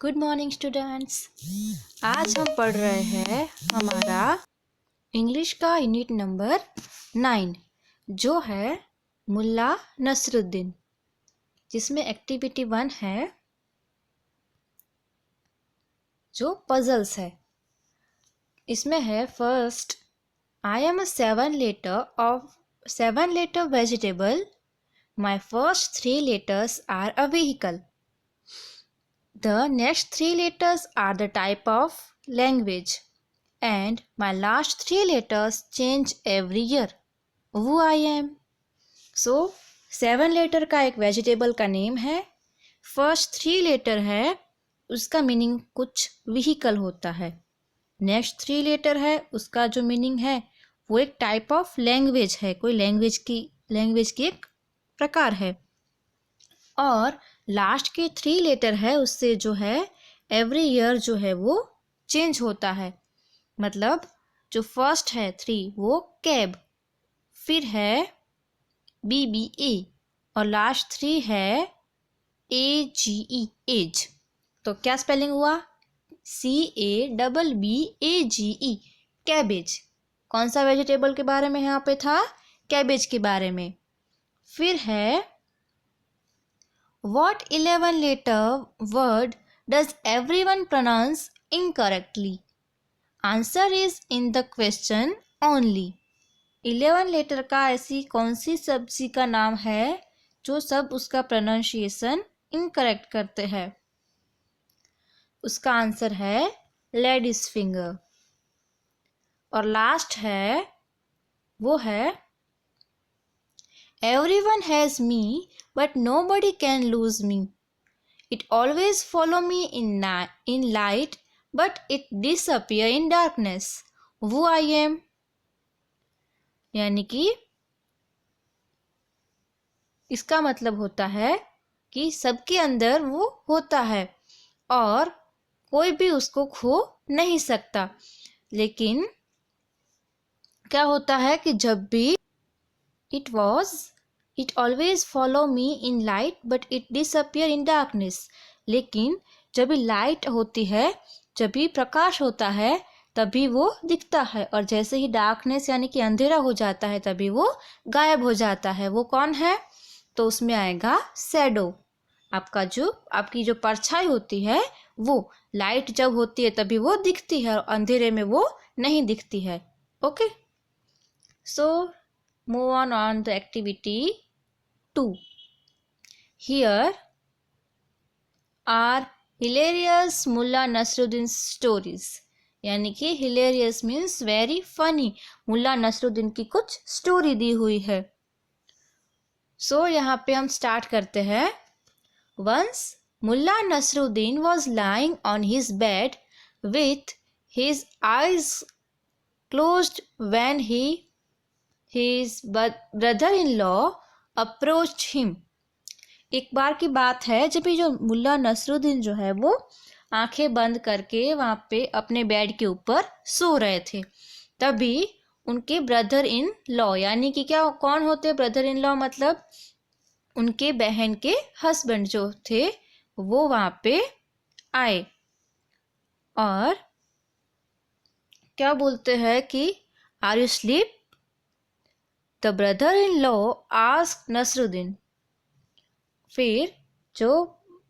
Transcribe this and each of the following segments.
Good morning students. आज हम पढ़ रहे हैं हमारा इंग्लिश का यूनिट नंबर 9 जो है मुल्ला नसरुद्दीन, जिसमें एक्टिविटी 1 है जो पजल्स है। इसमें है first, I am a 7 letter vegetable, my first 3 letters are a vehicle. The next 3 letters are the type of language and my last 3 letters change every year. Who I am? So 7 letter का एक vegetable का name है। First 3 letter है, उसका meaning कुछ vehicle होता है। Next 3 letter है, उसका जो मीनिंग है वो एक टाइप ऑफ लैंग्वेज है, कोई लैंग्वेज की एक प्रकार है। और लास्ट के 3 लेटर है, उससे जो है एवरी ईयर जो है वो चेंज होता है। मतलब जो फर्स्ट है 3 वो कैब, फिर है BBA और लास्ट 3 है AGE एज। तो क्या स्पेलिंग हुआ? CABBAGE cabbage. कौन सा वेजिटेबल के बारे में यहाँ पे था? कैबेज के बारे में। फिर है What 11 letter word does everyone pronounce incorrectly? Answer is in the question only. 11 letter का ऐसी कौन सी सब्जी का नाम है जो सब उसका प्रोनाउंसिएशन इनकरेक्ट करते हैं? उसका आंसर है लेडीज फिंगर। और लास्ट है वो है Everyone has me but nobody can lose me. It always follow me in light but it disappear in darkness. Who I am? यानी कि इसका मतलब होता है कि सबके अंदर वो होता है और कोई भी उसको खो नहीं सकता। लेकिन क्या होता है कि जब भी It always follow me in light but it disappear in darkness. लेकिन जब भी लाइट होती है, जब भी प्रकाश होता है तभी वो दिखता है, और जैसे ही डार्कनेस यानी कि अंधेरा हो जाता है तभी वो गायब हो जाता है। वो कौन है? तो उसमें आएगा शैडो। आपकी जो परछाई होती है वो लाइट जब होती है तभी वो दिखती है और अंधेरे में वो नहीं दिखती है। Okay, so move on the activity 2. Here are hilarious Mulla Nasruddin stories. यानी कि hilarious means very funny. Mulla Nasruddin की कुछ स्टोरी दी हुई है। सो यहाँ पे हम स्टार्ट करते हैं। Once Mulla Nasruddin was lying on his bed with his eyes closed when his brother-in-law approached him. एक बार की बात है जब ये जो मुल्ला नसरुद्दीन जो है वो आंखें बंद करके वहाँ पे अपने बेड के ऊपर सो रहे थे। तभी उनके ब्रदर इन लॉ, यानी कि क्या कौन होते ब्रदर इन लॉ? मतलब उनके बहन के हस्बैंड जो थे वो वहाँ पे आए और क्या बोलते हैं कि are you sleep? The brother in law asked Nasruddin. फिर जो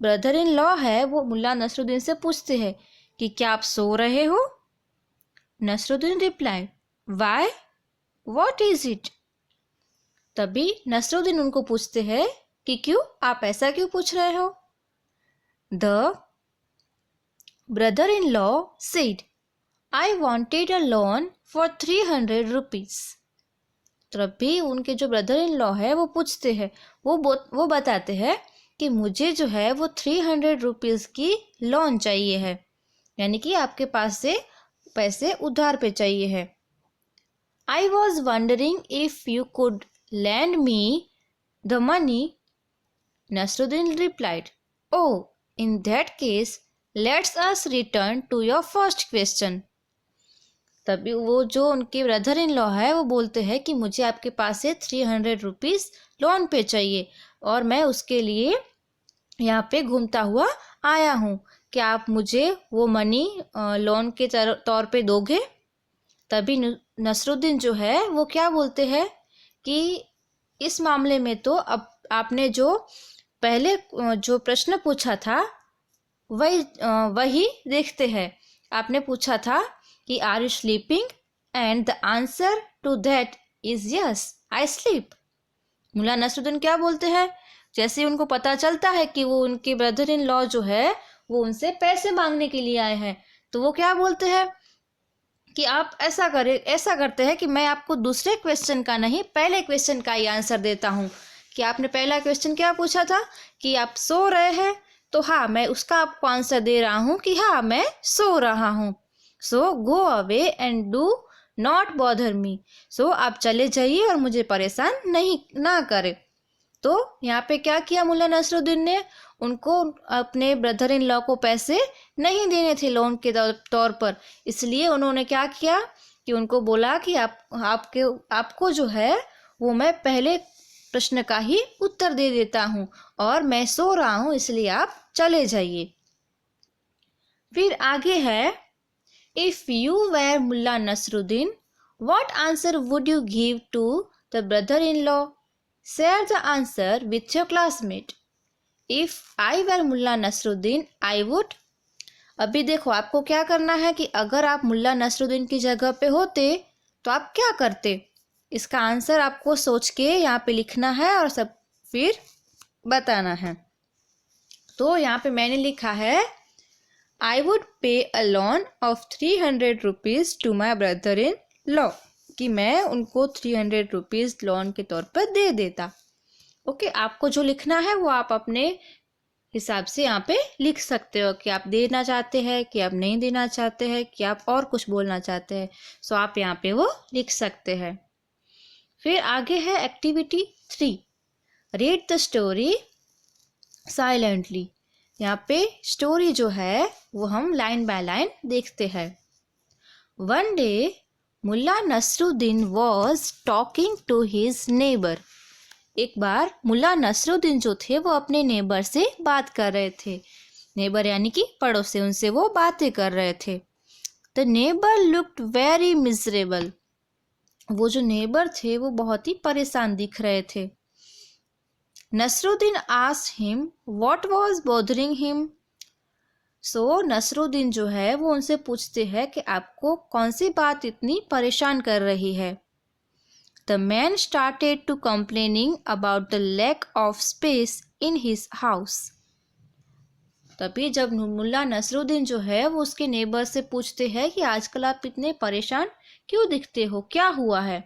ब्रदर इन लॉ है वो मुल्ला नसरुद्दीन से पूछते हैं कि क्या आप सो रहे हो? Nasruddin reply, why, what is it? तभी नसरुद्दीन उनको पूछते हैं कि क्यों, आप ऐसा क्यों पूछ रहे हो? The brother in law said, I wanted a loan for 300 rupees. तभी उनके जो ब्रदर इन लॉ है वो पूछते हैं, वो बताते हैं कि मुझे जो है वो 300 rupees की लोन चाहिए है, यानी कि आपके पास से पैसे उधार पे चाहिए है। I was wondering if you could land me the money. Nasruddin replied, oh, in that case let's us return to your first question. तभी वो जो उनके ब्रदर इन लॉ है वो बोलते हैं कि मुझे आपके पास से 300 rupees लोन पे चाहिए और मैं उसके लिए यहाँ पे घूमता हुआ आया हूँ, क्या आप मुझे वो मनी लोन के तौर पे दोगे? तभी नसरुद्दीन जो है वो क्या बोलते हैं कि इस मामले में तो अब आपने जो पहले जो प्रश्न पूछा था वही देखते हैं। आपने पूछा था कि are you sleeping, and the answer to that is yes, I sleep. Mulla Nasruddin क्या बोलते हैं, जैसे उनको पता चलता है कि वो उनके ब्रदर इन लॉ जो है वो उनसे पैसे मांगने के लिए आए हैं, तो वो क्या बोलते हैं कि आप ऐसा करते हैं कि मैं आपको दूसरे क्वेश्चन का नहीं, पहले क्वेश्चन का ही आंसर देता हूँ। कि आपने पहला क्वेश्चन क्या पूछा था कि आप सो रहे हैं, तो हाँ मैं उसका आपको आंसर दे रहा हूँ कि हाँ मैं सो रहा हूँ। So go away and do not bother me. So आप चले जाइए और मुझे परेशान नहीं ना करें। तो यहाँ पे क्या किया मुल्ला नसरुद्दीन ने, उनको अपने ब्रदर इन लॉ को पैसे नहीं देने थे लोन के तौर पर, इसलिए उन्होंने क्या किया कि उनको बोला कि आपको जो है वो मैं पहले प्रश्न का ही उत्तर दे देता हूँ और मैं सो रहा हूँ, इसलिए आप चले जाइए। फिर आगे है, if you were Mulla Nasruddin, what answer would you give to the brother in law? Share the answer with your classmate. If I were Mulla Nasruddin, I would. अभी देखो आपको क्या करना है कि अगर आप मुल्ला नसरुद्दीन की जगह पे होते तो आप क्या करते, इसका आंसर आपको सोच के यहाँ पे लिखना है और सब फिर बताना है। तो यहाँ पे मैंने लिखा है, I would pay a loan of 300 rupees to my brother in law, कि मैं उनको 300 रुपीज़ लोन के तौर पर दे देता। ओके, आपको जो लिखना है वो आप अपने हिसाब से यहाँ पे लिख सकते हो कि आप देना चाहते हैं, कि आप नहीं देना चाहते हैं, कि आप और कुछ बोलना चाहते हैं। सो आप यहाँ पे वो लिख सकते हैं। फिर आगे है activity 3, read the story silently. यहाँ पे स्टोरी जो है वो हम लाइन बाय लाइन देखते हैं। One day Mulla Nasruddin was talking to his neighbour. एक बार मुल्ला नसरुद्दीन जो थे वो अपने नेबर से बात कर रहे थे। नेबर यानी कि पड़ोसी, उनसे वो बातें कर रहे थे। The neighbour looked very miserable. वो जो नेबर थे वो बहुत ही परेशान दिख रहे थे। Nasruddin asked him what was bothering him. So Nasruddin जो है वो उनसे पूछते हैं कि आपको कौन सी बात इतनी परेशान कर रही है। The man started to complaining about the lack of space in his house. तभी जब मुल्ला नसरुद्दीन जो है वो उसके नेबर से पूछते हैं कि आजकल आप इतने परेशान क्यों दिखते हो, क्या हुआ है।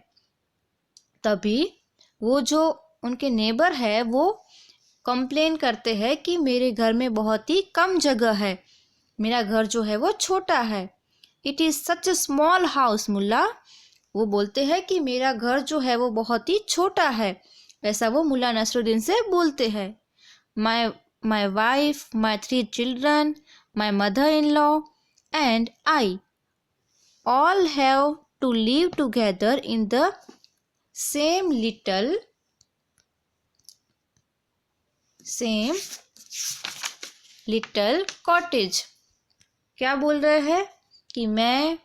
तभी वो जो उनके नेबर है वो कंप्लेन करते हैं कि मेरे घर में बहुत ही कम जगह है, मेरा घर जो है वो छोटा है। It is such a small house Mulla. वो बोलते हैं कि मेरा घर जो है वो बहुत ही छोटा है, ऐसा वो मुल्ला नसरुद्दीन से बोलते हैं। My wife, my 3 children, my mother in law and I all have to live together in the same little cottage. क्या बोल रहे हैं कि मैं,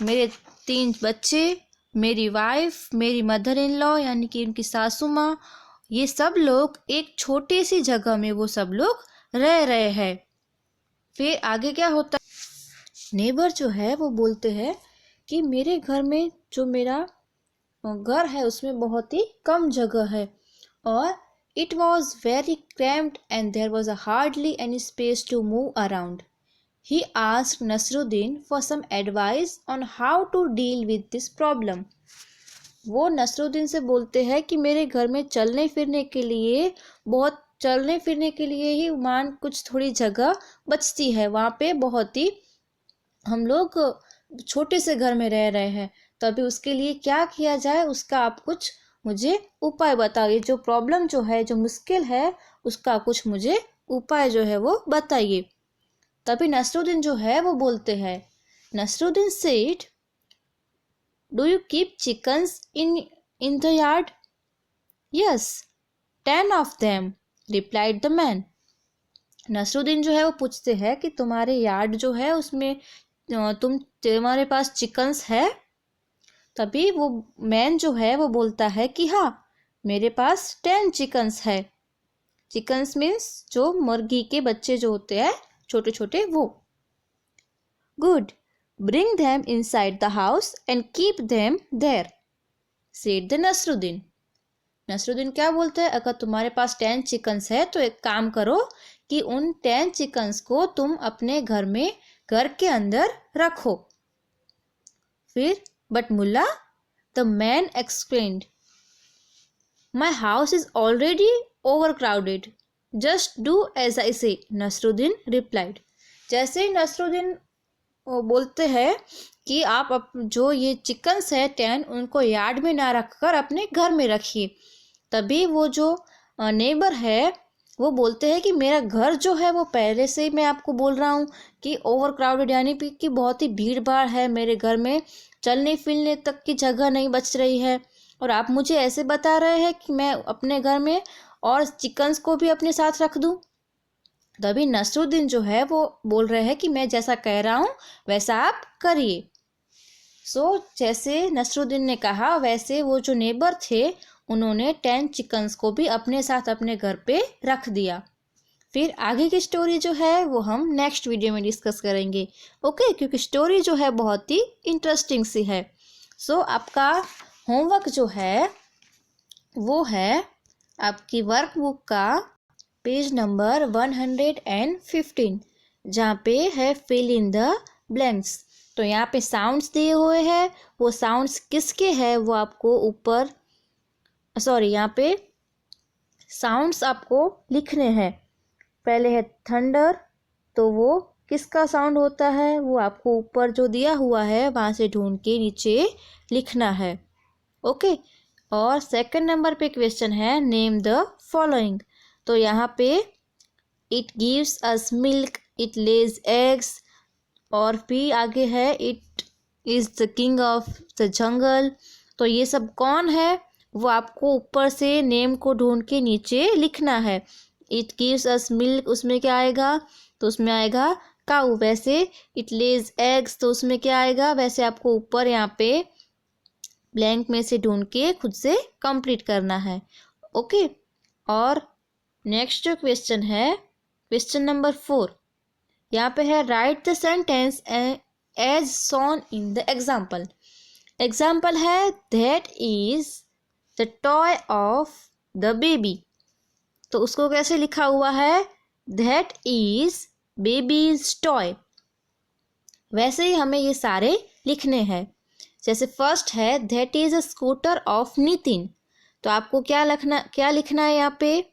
मेरे 3 बच्चे, मेरी वाइफ, मेरी मदर इन लॉ यानी कि उनकी सासू माँ, ये सब लोग एक छोटी सी जगह में वो सब लोग रह रहे हैं। फिर आगे क्या होता है, नेबर जो है वो बोलते हैं कि मेरे घर में जो मेरा घर है उसमें बहुत ही कम जगह है और it was very cramped and there was hardly any space to move around. He asked Nasruddin for some advice on how to deal with this problem. वो नसरुद्दीन से बोलते हैं कि मेरे घर में चलने फिरने के लिए ही मान कुछ थोड़ी जगह बचती है, वहाँ पे बहुत ही हम लोग छोटे से घर में रह रहे हैं, तो अभी उसके लिए क्या किया जाए उसका आप कुछ मुझे उपाय बताइए। जो प्रॉब्लम जो है, जो मुश्किल है, उसका कुछ मुझे उपाय जो है वो बताइए। तभी नसरुद्दीन जो है वो बोलते हैं, Nasruddin said, do you keep chickens in the yard? Yes, 10 of them, replied the man. Nasruddin जो है वो पूछते हैं कि तुम्हारे यार्ड जो है उसमें तुम्हारे पास चिकन्स है। तभी वो मैन जो है वो बोलता है कि हाँ, मेरे पास 10 चिकन्स है। चिकन्स मीन्स जो मुर्गी के बच्चे जो होते हैं छोटे छोटे, वो। Good, bring them inside the house and keep them there, said the Nasruddin. Nasruddin क्या बोलते हैं, अगर तुम्हारे पास 10 चिकन्स है तो एक काम करो कि उन 10 चिकन्स को तुम अपने घर में, घर के अंदर रखो। फिर but Mulla, the man explained, my house is already overcrowded, just do as I say, Nasruddin replied. जैसे ही नसरुद्दीन बोलते हैं कि आप जो ये चिकन्स है 10, उनको यार्ड में ना रखकर अपने घर में रखिए। तभी वो जो नेबर है वो बोलते हैं कि मेरा घर जो है वो पहले से ही मैं आपको बोल रहा हूँ कि ओवर क्राउडेड, यानी कि बहुत ही भीड़ भाड़ है, मेरे घर में चलने फिरने तक की जगह नहीं बच रही है, और आप मुझे ऐसे बता रहे हैं कि मैं अपने घर में और चिकन्स को भी अपने साथ रख दूँ। तभी नसरुद्दीन जो है वो बोल रहे हैं कि मैं जैसा कह रहा हूँ वैसा आप करिए। जैसे नसरुद्दीन ने कहा वैसे वो जो नेबर थे उन्होंने 10 चिकन्स को भी अपने साथ अपने घर पे रख दिया। फिर आगे की स्टोरी जो है वो हम नेक्स्ट वीडियो में डिस्कस करेंगे, ओके, क्योंकि स्टोरी जो है बहुत ही इंटरेस्टिंग सी है। आपका होमवर्क जो है वो है आपकी वर्कबुक का पेज नंबर 115, जहाँ पे है फिल इन द ब्लैंक्स। तो यहाँ पे साउंड्स दिए हुए हैं, वो साउंड्स किसके हैं वो आपको ऊपर, यहाँ पे साउंड्स आपको लिखने हैं। पहले है थंडर, तो वो किसका साउंड होता है वो आपको ऊपर जो दिया हुआ है वहाँ से ढूंढ के नीचे लिखना है, ओके। और सेकंड नंबर पे क्वेश्चन है नेम द फॉलोइंग। तो यहाँ पे it gives us milk, it Lay's eggs, और भी आगे है it is the king of the jungle. तो ये सब कौन है वो आपको ऊपर से नेम को ढूंढ के नीचे लिखना है। इट गिव्स अस मिल्क, उसमें क्या आएगा, तो उसमें आएगा काऊ। वैसे इट लेज एग्स, तो उसमें क्या आएगा, वैसे आपको ऊपर यहाँ पे ब्लैंक में से ढूंढ के खुद से कंप्लीट करना है, ओके। और नेक्स्ट जो क्वेश्चन है, क्वेश्चन नंबर 4, यहाँ पे है write the sentence as shown in the example. Example है that is the toy of the baby. तो उसको कैसे लिखा हुआ है, दैट इज बेबीज टॉय। वैसे ही हमें ये सारे लिखने हैं। जैसे फर्स्ट है that is a scooter of Nitin. तो आपको क्या लिखना है यहाँ पे,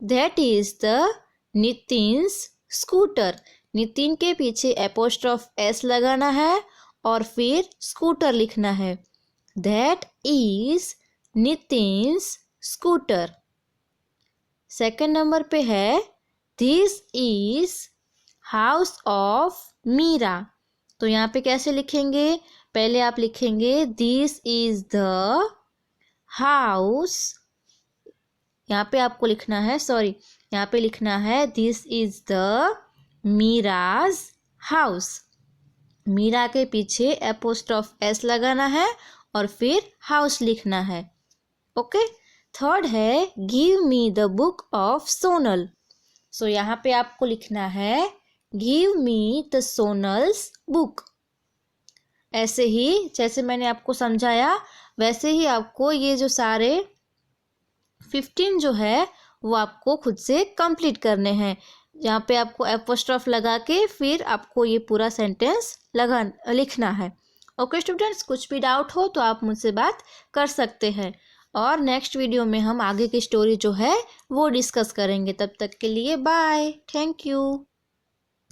that is the Nitin's scooter. Nitin के पीछे एपोस्ट्रोफ एस लगाना है और फिर स्कूटर लिखना है, that is Nitin's scooter. Second number पे है this is house of Meera. तो यहाँ पे कैसे लिखेंगे, पहले आप लिखेंगे दिस इज द हाउस, यहाँ पे आपको लिखना है, यहाँ पे लिखना है this is the Meera's house. Meera के पीछे एपोस्ट्रोफ एस लगाना है और फिर हाउस लिखना है, ओके। थर्ड है give me the book of Sonal. यहाँ पे आपको लिखना है give me the Sonal's book. ऐसे ही जैसे मैंने आपको समझाया वैसे ही आपको ये जो सारे 15 जो है वो आपको खुद से कंप्लीट करने हैं। यहाँ पे आपको एपोस्ट्रोफ लगा के फिर आपको ये पूरा सेंटेंस लिखना है, ओके स्टूडेंट्स। कुछ भी डाउट हो तो आप मुझसे बात कर सकते हैं, और नेक्स्ट वीडियो में हम आगे की स्टोरी जो है वो डिस्कस करेंगे। तब तक के लिए बाय, थैंक यू।